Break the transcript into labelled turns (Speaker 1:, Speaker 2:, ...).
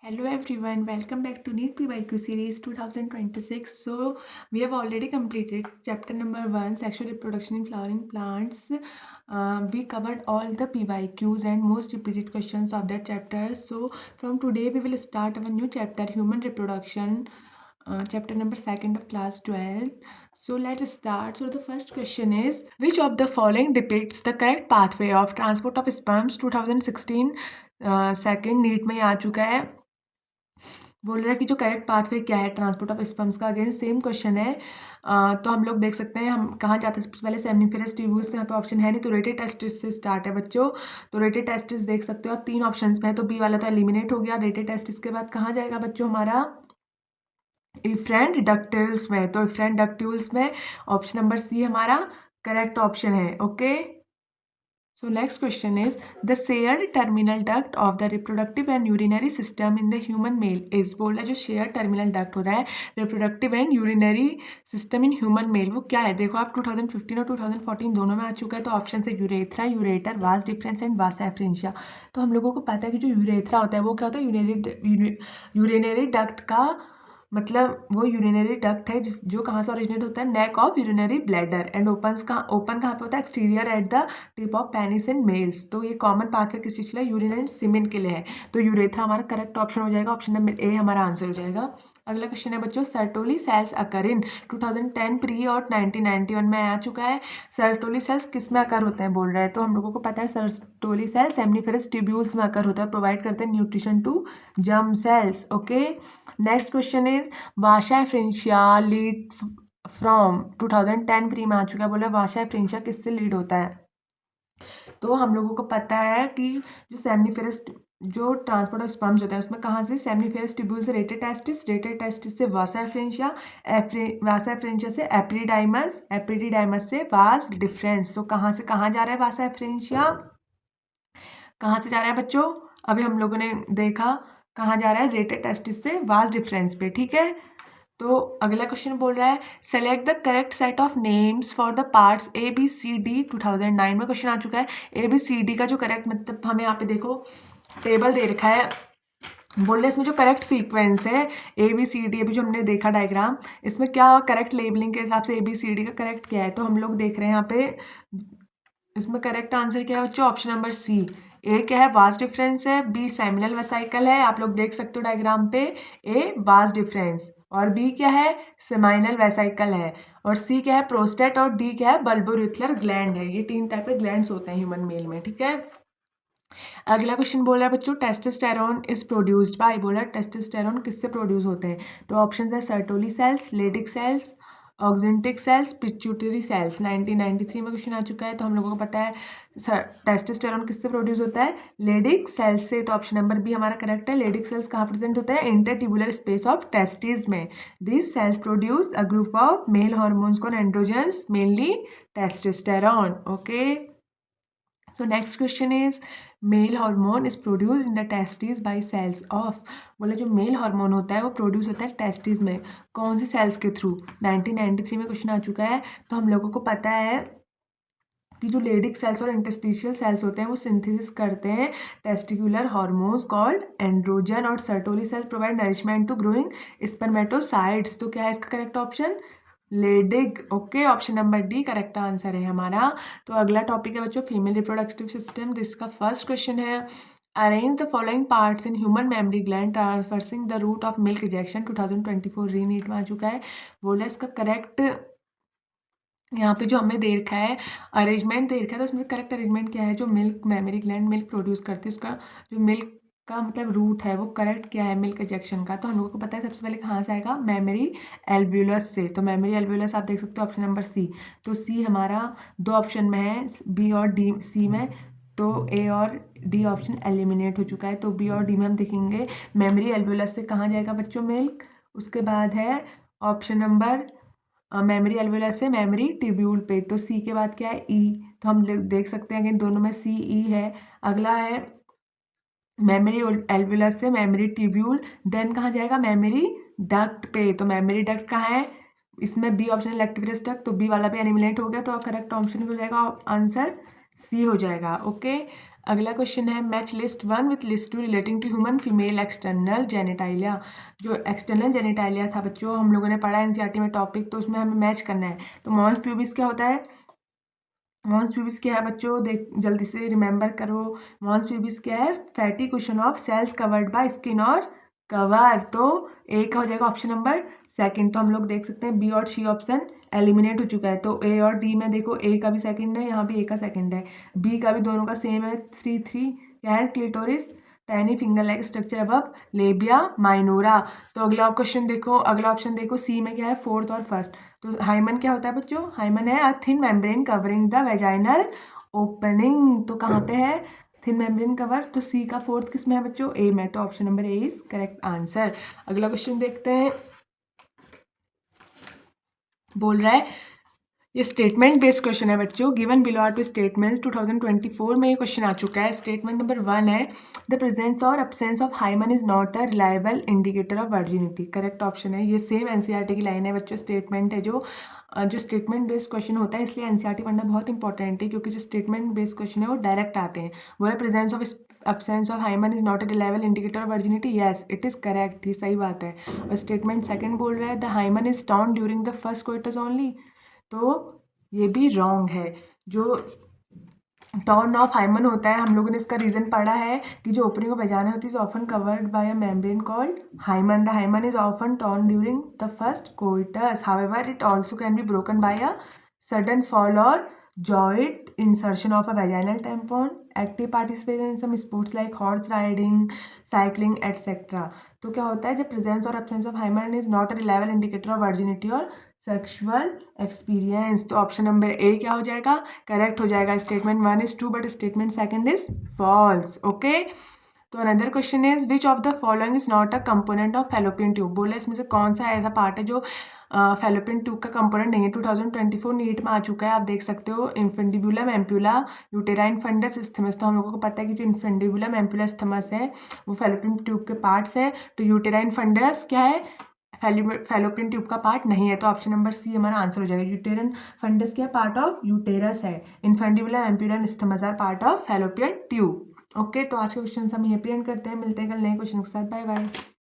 Speaker 1: Hello everyone, welcome back to NEET PYQ series 2026. So we have already completed chapter number 1, sexual reproduction in flowering plants. We covered all the PYQs and most repeated questions of that chapter. So from today we will start our new chapter, human reproduction, chapter number 2 of class 12. So let's start. So the first question is, which of the following depicts the correct pathway of transport of sperms? 2016 second NEET में आ चुका है। बोल रहा है कि जो correct pathway क्या है ट्रांसपोर्ट ऑफ स्पर्म्स का। अगेन सेम क्वेश्चन है। तो हम लोग देख सकते हैं हम कहाँ जाते हैं। सबसे पहले सेमनीफेरस ट्यूब्यूल्स, तो यहाँ पे ऑप्शन है नहीं, तो रेटेड टेस्टिस से स्टार्ट है बच्चों। तो रेटेड टेस्टिस देख सकते हो आप, 3 ऑप्शन में है, तो बी वाला तो एलिमिनेट हो गया। रेटेड टेस्टिस के बाद कहाँ जाएगा बच्चों हमारा, इफ्रेंट डक्टिल्स में। तो इफ्रेंट डक्टिल्स में ऑप्शन नंबर सी हमारा करेक्ट ऑप्शन है। Okay, so next question is, the shared terminal duct of the reproductive and urinary system in the human male is, बोल रहा है जो शेयर टर्मिनल डक्ट हो रहा है reproductive and urinary system in human male, वो क्या है। देखो आप 2015 और 2014 दोनों में आ चुका है। तो ऑप्शन है urethra, ureter, vas deferens and Vasa efferentia. तो हम लोगों को पता है कि जो यूरेथ्रा होता है वो क्या होता है, यूरिनरी डक्ट का मतलब वो यूरिनरी डक्ट है जो कहाँ से ओरिजिनेट होता है, neck of urinary bladder, and open कहाँ पे होता है, exterior at the tip of penis in males. तो ये कॉमन पाथवे किस चीज़ के लिए, यूरिन एंड सीमेन के लिए है। तो यूरेथ्रा हमारा करेक्ट ऑप्शन हो जाएगा, ऑप्शन नंबर ए हमारा आंसर हो जाएगा। अगला क्वेश्चन है बच्चों, सर्टोली सेल्स अकर इन 2010 प्री और 1991 में आ चुका है। सर्टोली सेल्स किस में अकर होते हैं बोल रहा है। तो हम लोगों को पता है सर्टोली सेल्स सेमनीफेरस ट्यूब्यूल्स में अकर होता है, प्रोवाइड करते हैं nutrition to germ cells. Okay, next question is, vasa efferentia lead from 2010 pre में आ चुका है। बोला वाशा एफ्रेंशिया किससे लीड होता है। तो हम लोगों को पता है कि जो सेमनीफेरस जो ट्रांसपोर्ट ऑफ स्पर्म्स होता है उसमें कहाँ से, सेमनीफेरस ट्यूब्यूल से रेटेड टेस्टिस से वासा एफ्रेंशिया से एप्रीडाइमस, एप्रीडाइमस से वास डिफरेंस। तो कहाँ से कहाँ जा रहा है वासा एफ्रेंशिया, कहाँ से जा रहा है बच्चों, अभी हम लोगों ने देखा कहाँ जा रहा है, रेटेड टेस्टिस से वास डिफरेंस पे। ठीक है, तो अगला क्वेश्चन बोल रहा है, select the correct set of names for the parts A B C D. 2009 में क्वेश्चन आ चुका है। ए बी सी डी का जो करेक्ट मतलब हमें यहाँ पे देखो टेबल दे रखा है, बोल रहे इसमें जो करेक्ट सीक्वेंस है ए बी सी डी, अभी जो हमने देखा डायग्राम, इसमें क्या करेक्ट लेबलिंग के हिसाब से ए बी सी डी का करेक्ट क्या है। तो हम लोग देख रहे हैं यहाँ पे इसमें करेक्ट आंसर क्या है बच्चों, ऑप्शन नंबर सी। ए क्या है, वास डिफरेंस है, बी सेमिनल वेसाइकल है, आप लोग देख सकते हो डायग्राम पे, ए वास डिफरेंस, और बी क्या है, सेमाइनल वेसाइकल है, और सी क्या है, प्रोस्टेट, और डी क्या है, बल्बोरेक्युलर ग्लैंड है। ये 3 टाइप के ग्लैंड्स होते हैं ह्यूमन मेल में। ठीक है, अगला क्वेश्चन बोल रहा है बच्चों, टेस्टोस्टेरोन इज प्रोड्यूस्ड बाय, बोला टेस्टोस्टेरोन किससे प्रोड्यूस होते हैं। तो ऑप्शन है Sertoli cells, Leydig cells, oxyntic cells, pituitary cells. 1993 में क्वेश्चन आ चुका है। तो हम लोगों को पता है टेस्टोस्टेरोन किससे प्रोड्यूस होता है, लेडिक सेल्स से। तो ऑप्शन नंबर बी हमारा करेक्ट है। लेडिक सेल्स कहाँ प्रेजेंट होता है, इंटरट्यूबुलर स्पेस ऑफ टेस्टिस में। This cells produce a group of male hormones called androgens, mainly testosterone. Okay, so next question is, male hormone is produce in the testis by cells of, बोले जो male hormone होता है वो produce होता है testis में, कौन सी sales के थ्रू। 1993 में क्वेश्चन आ चुका है। तो हम लोगों को पता है कि जो लेडिक सेल्स और इंटरस्टिशियल सेल्स होते हैं वो सिंथेसिस करते हैं टेस्टिकुलर हार्मोन्स कॉल्ड एंड्रोजन, और Sertoli cells provide nourishment to growing spermatocytes. तो क्या है इसका correct option, Leydig. Okay, option number D correct answer है हमारा। तो अगला टॉपिक है बच्चों फीमेल रिप्रोडक्टिव सिस्टम, जिसका फर्स्ट क्वेश्चन है, arrange the following parts in human mammary gland transversing the root of milk ejection. 2024 रीनीट में आ चुका है। बोला इसका करेक्ट यहाँ पे जो हमें दे रखा है अरेंजमेंट दे रखा है, तो उसमें करेक्ट अरेंजमेंट क्या है, जो milk mammary gland milk produce करती है उसका जो मिल्क का मतलब रूट है वो करेक्ट क्या है मिल्क इजेक्शन का। तो हम लोगों को पता है सबसे पहले कहाँ से आएगा, मेमरी एल्व्यूलस से। तो मेमरी एल्व्यूलस आप देख सकते हो ऑप्शन नंबर सी। तो सी हमारा 2 ऑप्शन में है, बी और डी, सी में। तो ए और डी ऑप्शन एलिमिनेट हो चुका है। तो बी और डी में हम देखेंगे मेमरी एल्व्यूलस से कहाँ जाएगा बच्चों मिल्क। उसके बाद है ऑप्शन नंबर मेमरी एल्वुलस से मेमरी ट्यूब्यूल पे। तो सी के बाद क्या है, ई। तो हम देख सकते हैं कि दोनों में सी ई है। अगला है मेमरी एल्वुलस से मेमरी ट्यूब्यूल, देन कहाँ जाएगा, मेमरी डक्ट पे। तो मेमरी डक्ट कहाँ है, इसमें बी ऑप्शन इलेक्टिवरस डक्ट, तो बी वाला भी एलिमिनेट हो गया। तो करेक्ट ऑप्शन हो जाएगा आंसर सी हो जाएगा। ओके, अगला क्वेश्चन है match list 1 with list 2 relating to human female external genitalia. जो एक्सटर्नल जेनिटालिया था बच्चों, हम लोगों ने पढ़ा एनसीईआरटी में टॉपिक, तो उसमें हमें मैच करना है। तो मॉन्स प्यूबिस क्या होता है? मॉन्स प्यूबिस क्या है बच्चों? देख जल्दी से रिमेंबर करो। मॉन्स प्यूबिस क्या है? Fatty cushion of cells covered by skin और कवर। तो ए का हो जाएगा ऑप्शन नंबर सेकंड। तो हम लोग देख सकते हैं बी और सी ऑप्शन एलिमिनेट हो चुका है। तो ए और डी में देखो, ए का भी सेकंड है, यहाँ भी ए का सेकंड है, बी का भी, दोनों का सेम है 3 क्या है? Clitoris tiny finger like structure above labia minora. तो अगला क्वेश्चन देखो, अगला ऑप्शन देखो, सी में क्या है? फोर्थ और फर्स्ट। तो हाइमन क्या होता है बच्चों? हाइमन है a thin membrane covering the vaginal opening. तो कहाँ पे है थिन मेम्ब्रेन कवर? तो सी का फोर्थ किस में है बच्चों? ए में। तो option number A is correct answer. अगला क्वेश्चन देखते हैं, बोल रहा है ये स्टेटमेंट बेस्ड क्वेश्चन है बच्चों। Given below are two statements 2024 में ये क्वेश्चन आ चुका है। स्टेटमेंट नंबर 1 है द प्रेजेंस और absence of hymen is not a reliable indicator of virginity. Correct option है। ये सेम एनसीईआरटी की लाइन है बच्चों। स्टेटमेंट है जो स्टेटमेंट बेस्ड क्वेश्चन होता है, इसलिए एनसीईआरटी पढ़ना बहुत इंपॉर्टेंट है, क्योंकि जो स्टेटमेंट बेस्ड क्वेश्चन है वो डायरेक्ट आते हैं। बोला presence of absence of hymen is not a reliable indicator of virginity. Yes it is correct, ये सही बात है। और स्टेटमेंट सेकंड बोल रहा है the hymen is torn during the first coitus only. तो ये भी रॉन्ग है। जो टॉर्न ऑफ हाइमन होता है, हम लोगों ने इसका रीजन पढ़ा है कि जो ओपनिंग ऑफ वेजाना होती है often covered by a membrane called hymen. The hymen is often torn during the first coitus, however it also can be broken by a sudden fall or joint insertion of a vaginal tampon, active participation in some sports like horse riding, cycling, etc. तो क्या होता है जब presence और absence of hymen is not a reliable indicator of virginity और sexual experience. तो option number A क्या हो जाएगा? करेक्ट हो जाएगा। Statement 1 is true but statement second is false. Okay, तो another question is which of the following is not a component of fallopian tube. बोला इसमें से कौन सा ऐसा पार्ट है जो फैलोपियन ट्यूब का कंपोनेंट नहीं है। 2024 नीट में आ चुका है, आप देख सकते हो। Infundibulum ampulla, uterine fundus, isthmus. तो हम लोगों को पता है कि जो इन्फेंडिबुलम एम्प्यूला इस्थमस है वो फैलोपियन ट्यूब के पार्ट्स हैं। तो यूटेराइन फंडस क्या है? फैलोपियन ट्यूब का पार्ट नहीं है। तो ऑप्शन नंबर सी हमारा आंसर हो जाएगा। यूटेरन फंडस क्या पार्ट ऑफ यूटेरस है। Infundibulum ampulla isthmus are part of fallopian tube. Okay, तो आज के क्वेश्चन हम यहीं पे एंड करते हैं। मिलते हैं कल नए क्वेश्चन के साथ। Bye bye.